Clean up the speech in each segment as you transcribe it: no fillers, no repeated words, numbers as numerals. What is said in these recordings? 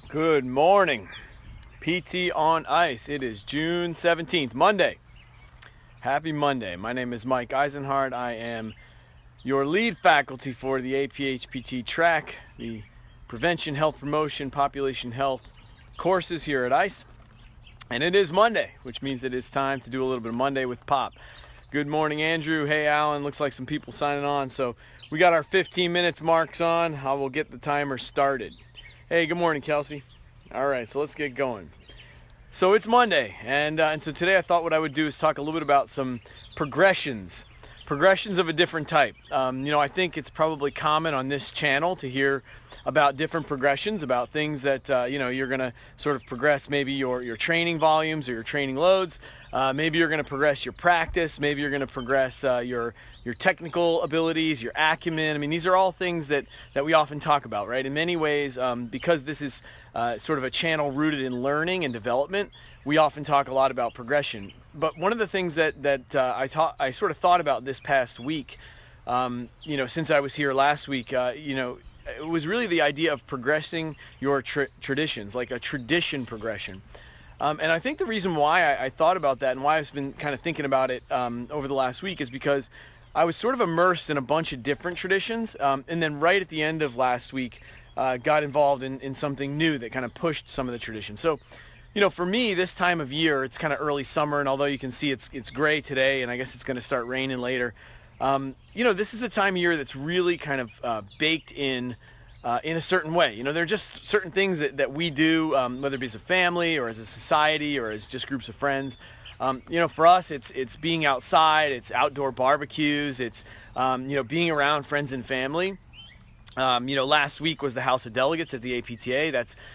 Good morning. PT on Ice. It is June 17th, Monday. Happy Monday. My name is Mike Eisenhardt. I am your lead faculty for the APHPT track, the Prevention, Health Promotion, Population Health courses here at ICE. And it is Monday, which means it is time to do a little bit of Monday with Pop. Good morning, Andrew. Hey, Alan. Looks like some people signing on. So we got our 15 minutes marks on. I will get the timer started. Hey, good morning, Kelsey. All right, so let's get going. So it's Monday, and so today I thought what I would do is talk a little bit about some progressions of a different type. I think it's probably common on this channel to hear about different progressions, about things that you're going to sort of progress, maybe your training volumes or your training loads. Maybe you're going to progress your practice. Maybe you're going to progress your technical abilities, your acumen. I mean, these are all things that we often talk about, right? In many ways, because this is sort of a channel rooted in learning and development, we often talk a lot about progression. But one of the things that I sort of thought about this past week, since I was here last week, it was really the idea of progressing your traditions, like a tradition progression. And I think the reason why I thought about that and why I've been kind of thinking about it over the last week is because I was sort of immersed in a bunch of different traditions, and then right at the end of last week got involved in something new that kind of pushed some of the traditions. So, for me, this time of year, it's kind of early summer, and although you can see it's gray today, and I guess it's going to start raining later, this is a time of year that's really kind of baked in a certain way. There are just certain things that we do, whether it be as a family or as a society or as just groups of friends. For us, it's being outside, it's outdoor barbecues, it's, being around friends and family. Last week was the House of Delegates at the APTA.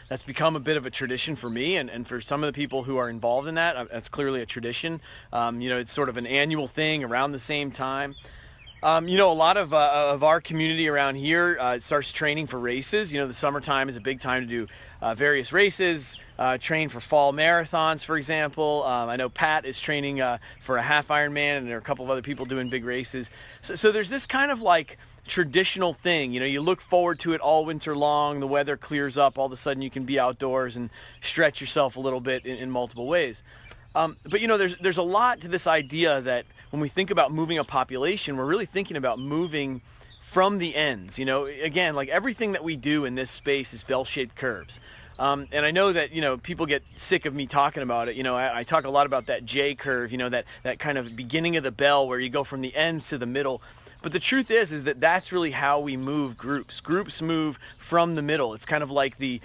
That's become a bit of a tradition for me, and for some of the people who are involved in that, that's clearly a tradition. It's sort of an annual thing around the same time. A lot of our community around here starts training for races. The summertime is a big time to do various races, train for fall marathons, for example. I know Pat is training for a half Ironman, and there are a couple of other people doing big races. So there's this kind of like traditional thing. You look forward to it all winter long. The weather clears up. All of a sudden you can be outdoors and stretch yourself a little bit in multiple ways. But there's a lot to this idea that when we think about moving a population, we're really thinking about moving from the ends. Again, like everything that we do in this space is bell-shaped curves. And I know that, people get sick of me talking about it. I talk a lot about that J curve, that kind of beginning of the bell where you go from the ends to the middle. But the truth is that that's really how we move groups. Groups move from the middle. It's kind of like the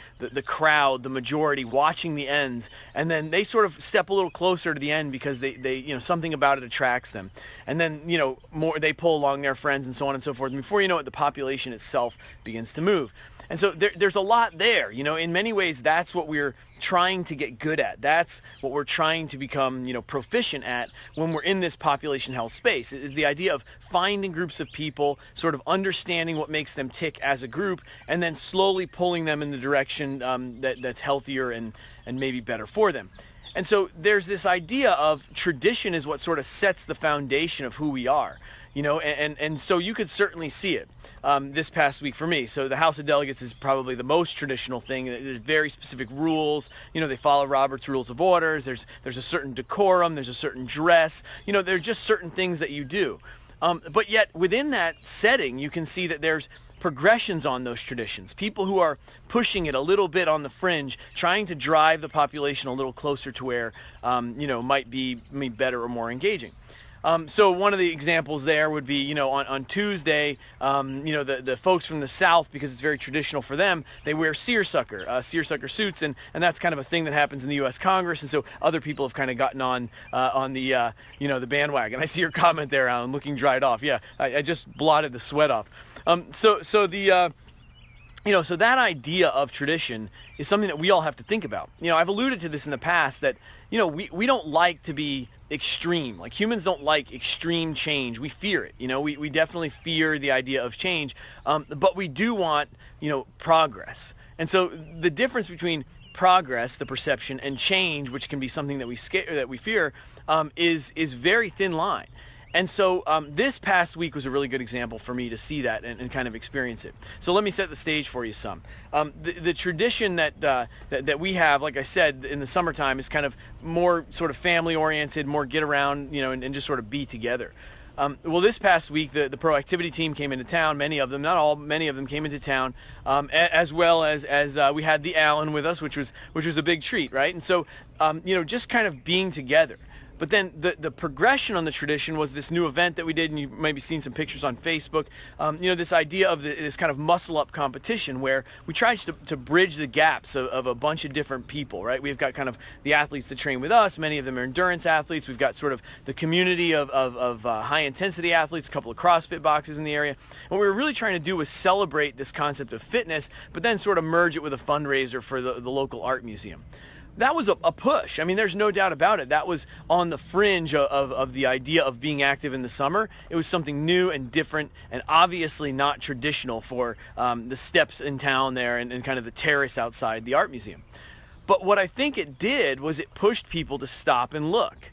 crowd, the majority watching the ends, and then they sort of step a little closer to the end because they something about it attracts them. And then, more they pull along their friends and so on and so forth. And before you know it, the population itself begins to move. And so there's a lot there. In many ways, that's what we're trying to get good at. That's what we're trying to become, proficient at when we're in this population health space, is the idea of finding groups of people, sort of understanding what makes them tick as a group, and then slowly pulling them in the direction that's healthier and maybe better for them. And so there's this idea of tradition is what sort of sets the foundation of who we are. And so you could certainly see it this past week for me. So the House of Delegates is probably the most traditional thing. There's very specific rules. They follow Robert's Rules of Orders. There's a certain decorum. There's a certain dress. There are just certain things that you do. But yet within that setting, you can see that there's progressions on those traditions. People who are pushing it a little bit on the fringe, trying to drive the population a little closer to where, might be better or more engaging. So one of the examples there would be, on Tuesday, the folks from the South, because it's very traditional for them, they wear seersucker suits, and that's kind of a thing that happens in the U.S. Congress, and so other people have kind of gotten on the the bandwagon. I see your comment there, Alan, looking dried off. Yeah, I just blotted the sweat off. So that idea of tradition is something that we all have to think about. I've alluded to this in the past that, we don't like to be extreme. Like humans don't like extreme change. We fear it. We definitely fear the idea of change, but we do want, progress. And so the difference between progress, the perception, and change, which can be something that we fear, is very thin line. And so this past week was a really good example for me to see that and kind of experience it. So let me set the stage for you some. The tradition that we have, like I said, in the summertime is kind of more sort of family oriented, more get around, and just sort of be together. Well, this past week, the Pro Activity team came into town. Many of them, not all, many of them came into town, as well as we had the Allen with us, which was a big treat, right? And so, just kind of being together. But then the progression on the tradition was this new event that we did, and you maybe seen some pictures on Facebook. This idea of this kind of muscle-up competition where we tried to bridge the gaps of a bunch of different people, right? We've got kind of the athletes that train with us. Many of them are endurance athletes. We've got sort of the community of high-intensity athletes, a couple of CrossFit boxes in the area. And what we were really trying to do was celebrate this concept of fitness, but then sort of merge it with a fundraiser for the local art museum. That was a push. I mean, there's no doubt about it. That was on the fringe of the idea of being active in the summer. It was something new and different and obviously not traditional for the steps in town there and kind of the terrace outside the art museum. But what I think it did was it pushed people to stop and look.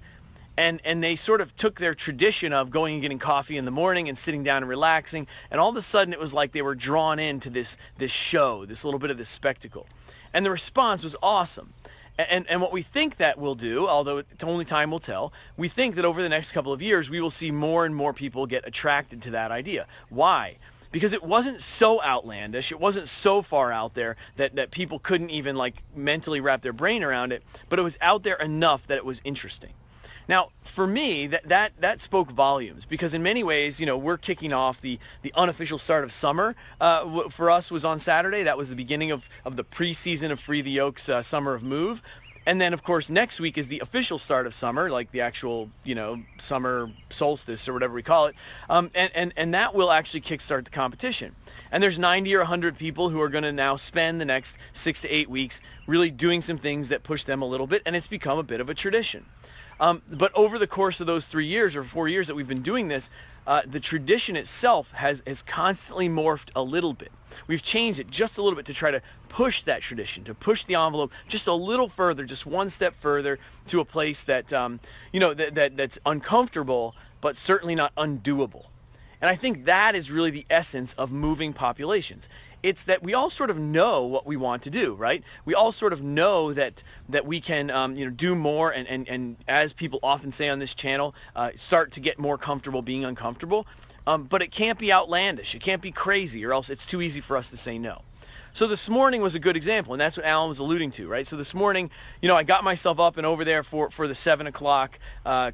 And they sort of took their tradition of going and getting coffee in the morning and sitting down and relaxing, and all of a sudden it was like they were drawn into this show, this little bit of this spectacle. And the response was awesome. And what we think that will do, although only time will tell, we think that over the next couple of years we will see more and more people get attracted to that idea. Why? Because it wasn't so outlandish, it wasn't so far out there that people couldn't even like mentally wrap their brain around it, but it was out there enough that it was interesting. Now, for me, that spoke volumes, because in many ways, we're kicking off the unofficial start of summer. For us was on Saturday. That was the beginning of the preseason of Free the Yoke's Summer of Move. And then, of course, next week is the official start of summer, like the actual, summer solstice or whatever we call it. And that will actually kickstart the competition. And there's 90 or 100 people who are going to now spend the next 6 to 8 weeks really doing some things that push them a little bit, and it's become a bit of a tradition. But over the course of those 3 years or 4 years that we've been doing this, the tradition itself has constantly morphed a little bit. We've changed it just a little bit to try to push that tradition, to push the envelope just a little further, just one step further, to a place that, that's uncomfortable, but certainly not undoable. And I think that is really the essence of moving populations. It's that we all sort of know what we want to do, right? We all sort of know that we can, do more, and as people often say on this channel, start to get more comfortable being uncomfortable. But it can't be outlandish. It can't be crazy, or else it's too easy for us to say no. So this morning was a good example, and that's what Alan was alluding to, right? So this morning, I got myself up and over there for the 7 o'clock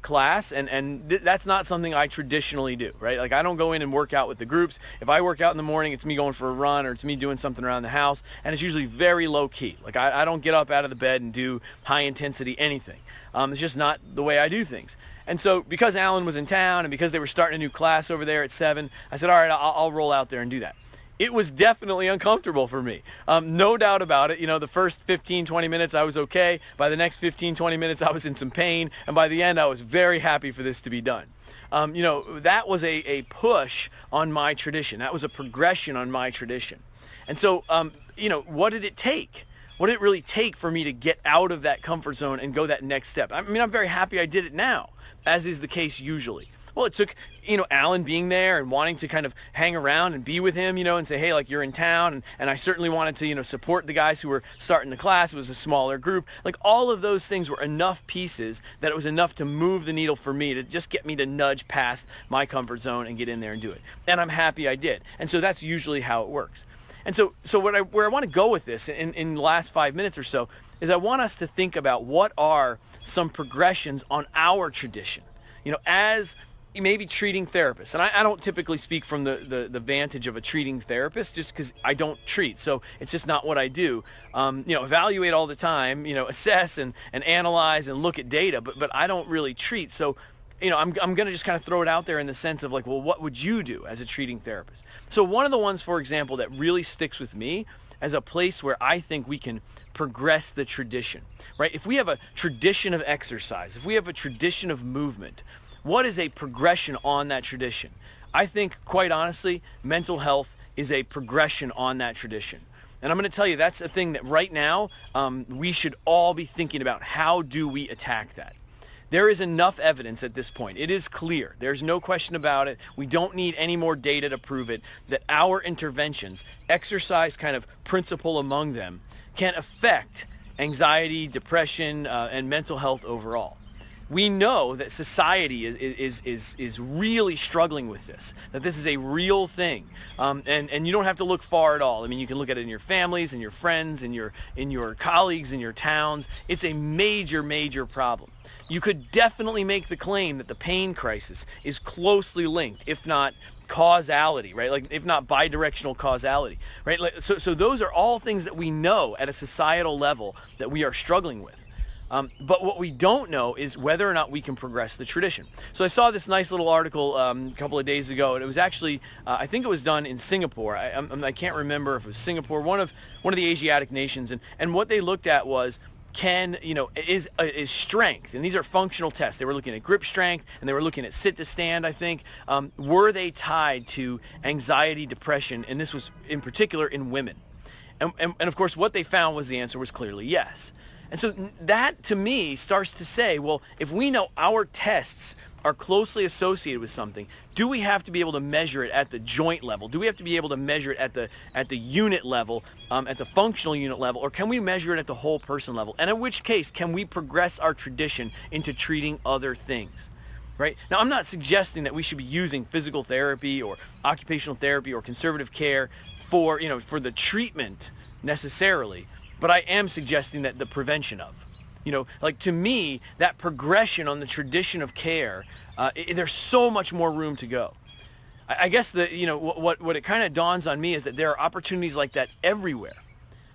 class, and that's not something I traditionally do, right? Like, I don't go in and work out with the groups. If I work out in the morning, it's me going for a run, or it's me doing something around the house, and it's usually very low key. Like, I don't get up out of the bed and do high intensity anything. It's just not the way I do things. And so because Alan was in town and because they were starting a new class over there at 7, I said, all right, I'll roll out there and do that. It was definitely uncomfortable for me. No doubt about it. The first 15, 20 minutes I was okay. By the next 15, 20 minutes I was in some pain. And by the end I was very happy for this to be done. That was a push on my tradition. That was a progression on my tradition. And so, what did it take? What did it really take for me to get out of that comfort zone and go that next step? I mean, I'm very happy I did it now, as is the case usually. Well, it took, Alan being there and wanting to kind of hang around and be with him, and say, hey, like, you're in town. And I certainly wanted to, support the guys who were starting the class. It was a smaller group. Like, all of those things were enough pieces that it was enough to move the needle for me, to just get me to nudge past my comfort zone and get in there and do it. And I'm happy I did. And so that's usually how it works. And so where I want to go with this in the last 5 minutes or so is I want us to think about what are some progressions on our tradition, as maybe treating therapists. And I don't typically speak from the vantage of a treating therapist, just because I don't treat. So it's just not what I do. Evaluate all the time, assess and analyze and look at data, but I don't really treat. So, I'm going to just kind of throw it out there in the sense of like, well, what would you do as a treating therapist? So one of the ones, for example, that really sticks with me as a place where I think we can progress the tradition, right? If we have a tradition of exercise, if we have a tradition of movement, what is a progression on that tradition? I think, quite honestly, mental health is a progression on that tradition. And I'm going to tell you, that's a thing that right now we should all be thinking about. How do we attack that? There is enough evidence at this point. It is clear. There's no question about it. We don't need any more data to prove it, that our interventions, exercise kind of principle among them, can affect anxiety, depression, and mental health overall. We know that society is really struggling with this, that this is a real thing. And you don't have to look far at all. I mean, you can look at it in your families, in your friends, in your colleagues, in your towns. It's a major, major problem. You could definitely make the claim that the pain crisis is closely linked, if not causality, right? Like, if not bidirectional causality, right? So those are all things that we know at a societal level that we are struggling with. But what we don't know is whether or not we can progress the tradition. So I saw this nice little article a couple of days ago, and it was actually, I think it was done in Singapore. I can't remember if it was Singapore, one of the Asiatic nations, and what they looked at was, is strength, and these are functional tests. They were looking at grip strength, and they were looking at sit to stand, I think. Were they tied to anxiety, depression, and this was in particular in women? And of course, what they found was the answer was clearly yes. And so that, to me, starts to say, well, if we know our tests are closely associated with something, do we have to be able to measure it at the joint level? Do we have to be able to measure it at the unit level, at the functional unit level, or can we measure it at the whole person level? And in which case, can we progress our tradition into treating other things? Right? Now, I'm not suggesting that we should be using physical therapy or occupational therapy or conservative care for the treatment necessarily. But I am suggesting that the prevention of, like, to me, that progression on the tradition of care, there's so much more room to go. I guess what it kind of dawns on me is that there are opportunities like that everywhere.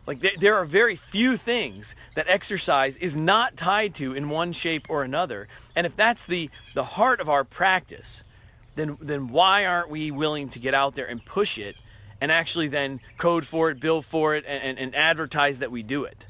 Like, there are very few things that exercise is not tied to in one shape or another. And if that's the heart of our practice, then why aren't we willing to get out there and push it, and actually then code for it, bill for it, and advertise that we do it,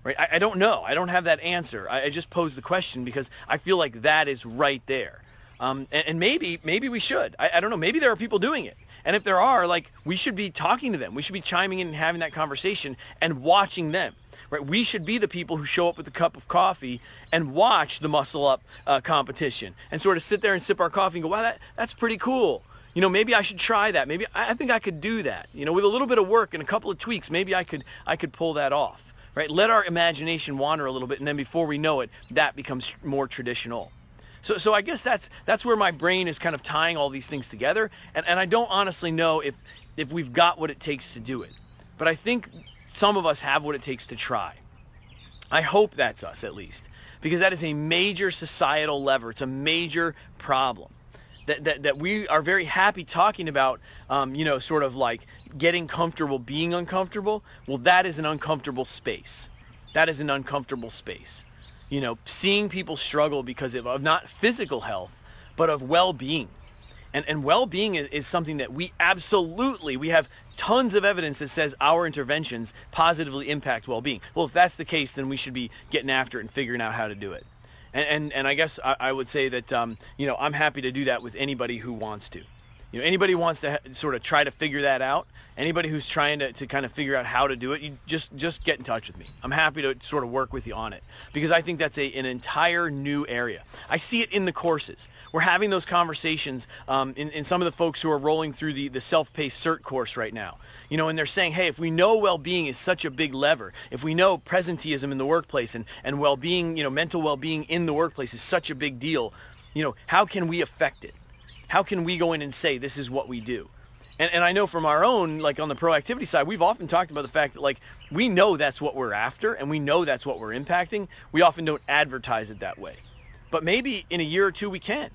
right? I don't know. I don't have that answer. I just posed the question because I feel like that is right there. And maybe we should. I don't know. Maybe there are people doing it. And if there are, like, we should be talking to them. We should be chiming in and having that conversation and watching them, right? We should be the people who show up with a cup of coffee and watch the muscle up competition and sort of sit there and sip our coffee and go, wow, that's pretty cool. Maybe I should try that. Maybe I think I could do that. With a little bit of work and a couple of tweaks, maybe I could pull that off, right? Let our imagination wander a little bit, and then before we know it, that becomes more traditional. So I guess that's where my brain is kind of tying all these things together, and I don't honestly know if we've got what it takes to do it. But I think some of us have what it takes to try. I hope that's us, at least, because that is a major societal lever. It's a major problem. That we are very happy talking about, sort of like getting comfortable being uncomfortable. Well, that is an uncomfortable space. That is an uncomfortable space. Seeing people struggle because of not physical health, but of well-being. And well-being is something that we have tons of evidence that says our interventions positively impact well-being. Well, if that's the case, then we should be getting after it and figuring out how to do it. And I guess I would say that, I'm happy to do that with anybody who wants to. Anybody wants to sort of try to figure that out, anybody who's trying to kind of figure out how to do it, you just get in touch with me. I'm happy to sort of work with you on it, because I think that's an entire new area. I see it in the courses. We're having those conversations in some of the folks who are rolling through the self-paced CERT course right now. And they're saying, hey, if we know well-being is such a big lever, if we know presenteeism in the workplace and well-being, mental well-being in the workplace is such a big deal, how can we affect it? How can we go in and say, this is what we do? And I know from our own, like on the proactivity side, we've often talked about the fact that, like, we know that's what we're after and we know that's what we're impacting. We often don't advertise it that way. But maybe in a year or two we can,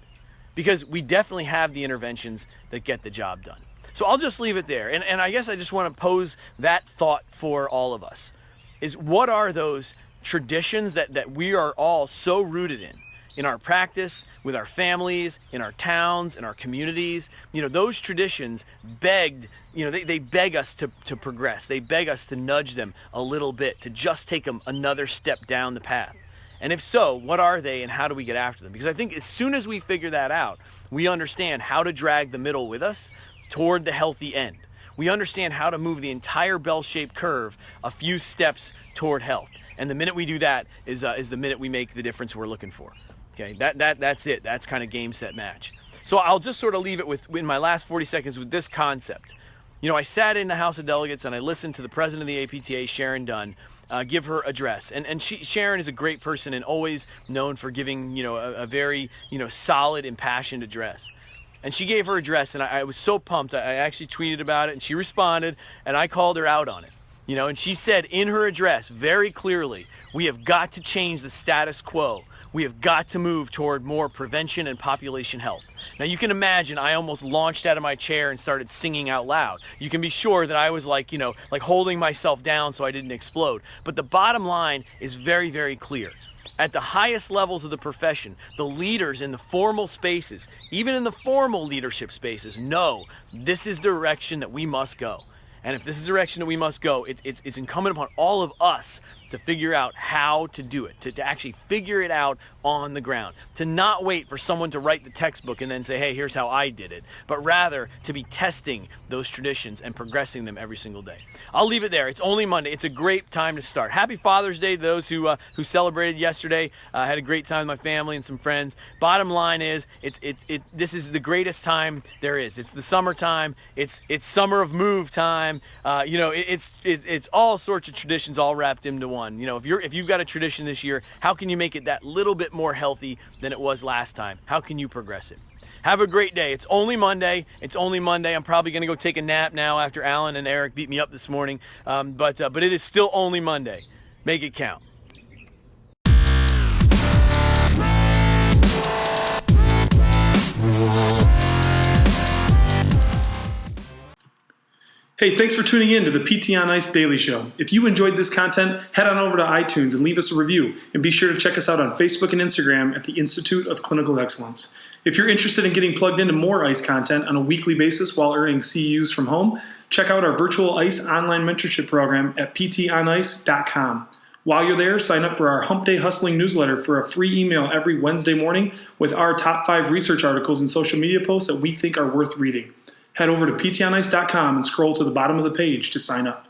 because we definitely have the interventions that get the job done. So I'll just leave it there. And I guess I just want to pose that thought for all of us, is what are those traditions that we are all so rooted in our practice, with our families, in our towns, in our communities? Those traditions begged, they beg us to progress. They beg us to nudge them a little bit, to just take them another step down the path. And if so, what are they and how do we get after them? Because I think as soon as we figure that out, we understand how to drag the middle with us toward the healthy end. We understand how to move the entire bell-shaped curve a few steps toward health. And the minute we do that is the minute we make the difference we're looking for. Okay, that's it. That's kind of game, set, match. So I'll just sort of leave it with, in my last 40 seconds, with this concept. You know, I sat in the House of Delegates and I listened to the president of the APTA, Sharon Dunn, give her address. And Sharon is a great person and always known for giving, a very, solid, impassioned address. And she gave her address, and I was so pumped. I actually tweeted about it, and she responded, and I called her out on it. And she said in her address very clearly, we have got to change the status quo. We have got to move toward more prevention and population health. Now you can imagine I almost launched out of my chair and started singing out loud. You can be sure that I was like holding myself down so I didn't explode. But the bottom line is very, very clear. At the highest levels of the profession, the leaders in the formal spaces, even in the formal leadership spaces, know this is the direction that we must go. And if this is the direction that we must go, it's incumbent upon all of us to figure out how to do it, to actually figure it out on the ground, to not wait for someone to write the textbook and then say, hey, here's how I did it, but rather to be testing those traditions and progressing them every single day. I'll leave it there. It's only Monday. It's a great time to start. Happy Father's Day to those who celebrated yesterday. I had a great time with my family and some friends. Bottom line is, this is the greatest time there is. It's the summertime. It's summer of move time. It's all sorts of traditions all wrapped into one. If you've got a tradition this year, how can you make it that little bit more healthy than it was last time? How can you progress it? Have a great day. It's only Monday. I'm probably going to go take a nap now after Alan and Eric beat me up this morning. But it is still only Monday. Make it count. Hey, thanks for tuning in to the PT on Ice Daily Show. If you enjoyed this content, head on over to iTunes and leave us a review. And be sure to check us out on Facebook and Instagram at the Institute of Clinical Excellence. If you're interested in getting plugged into more ICE content on a weekly basis while earning CEUs from home, check out our virtual ICE online mentorship program at ptonice.com. While you're there, sign up for our Hump Day Hustling newsletter for a free email every Wednesday morning with our top 5 research articles and social media posts that we think are worth reading. Head over to ptonice.com and scroll to the bottom of the page to sign up.